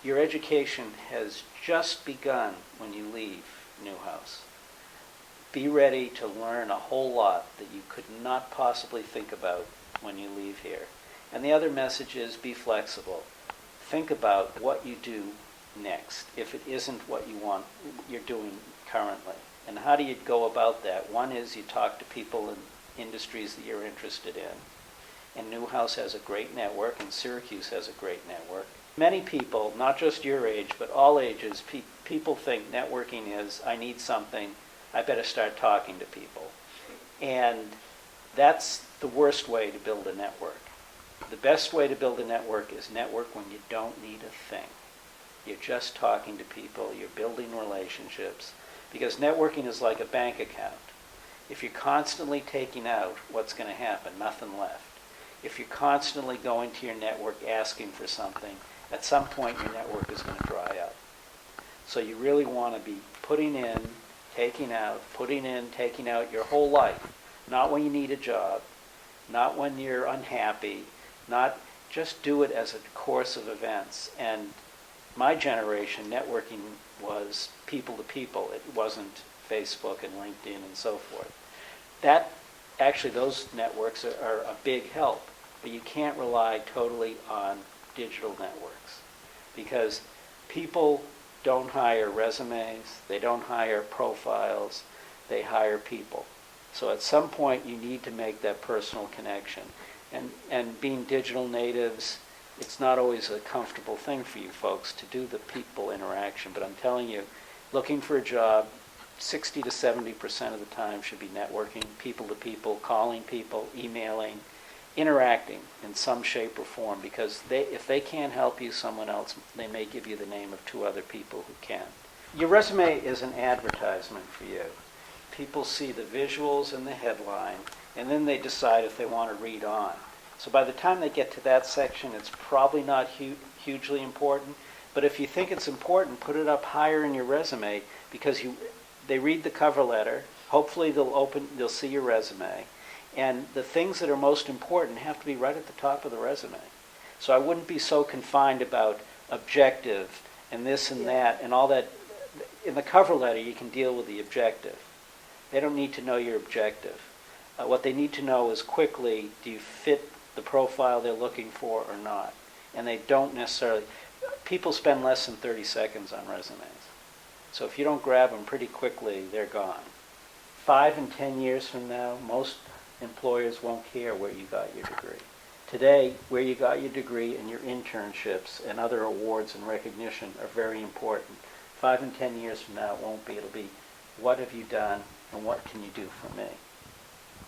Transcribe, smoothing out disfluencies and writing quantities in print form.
your education has just begun when you leave Newhouse. Be ready to learn a whole lot that you could not possibly think about when you leave here. And the other message is be flexible. Think about what you do next if it isn't what you're doing currently. And how do you go about that? One is you talk to people in industries that you're interested in. And Newhouse has a great network, and Syracuse has a great network. Many people, not just your age, but all ages, people think networking is, I need something, I better start talking to people. And that's the worst way to build a network. The best way to build a network is network when you don't need a thing. You're just talking to people, you're building relationships, because networking is like a bank account. If you're constantly taking out, what's going to happen? Nothing left. If you're constantly going to your network asking for something, at some point your network is going to dry up. So you really want to be putting in, taking out, putting in, taking out your whole life. Not when you need a job, not when you're unhappy, not just do it as a course of events. And my generation, networking was people to people. It wasn't Facebook and LinkedIn and so forth. Actually, those networks are a big help, but you can't rely totally on digital networks because people don't hire resumes, they don't hire profiles, they hire people. So at some point you need to make that personal connection. And being digital natives, it's not always a comfortable thing for you folks to do the people interaction, but I'm telling you, looking for a job, 60 to 70% of the time should be networking, people to people, calling people, emailing, interacting in some shape or form, because if they can't help you, someone else, they may give you the name of 2 other people who can. Your resume is an advertisement for you. People see the visuals and the headline, and then they decide if they want to read on. So by the time they get to that section, it's probably not hugely important, but if you think it's important, put it up higher in your resume, because they read the cover letter, hopefully they'll see your resume, and the things that are most important have to be right at the top of the resume. So I wouldn't be so confined about objective and this and that and all that. In the cover letter, you can deal with the objective. They don't need to know your objective. What they need to know is quickly, do you fit the profile they're looking for or not? And they don't necessarily, people spend less than 30 seconds on resumes. So if you don't grab them pretty quickly, they're gone. 5 and 10 years from now, most employers won't care where you got your degree. Today, where you got your degree and your internships and other awards and recognition are very important. 5 and 10 years from now, it won't be. It'll be, what have you done and what can you do for me?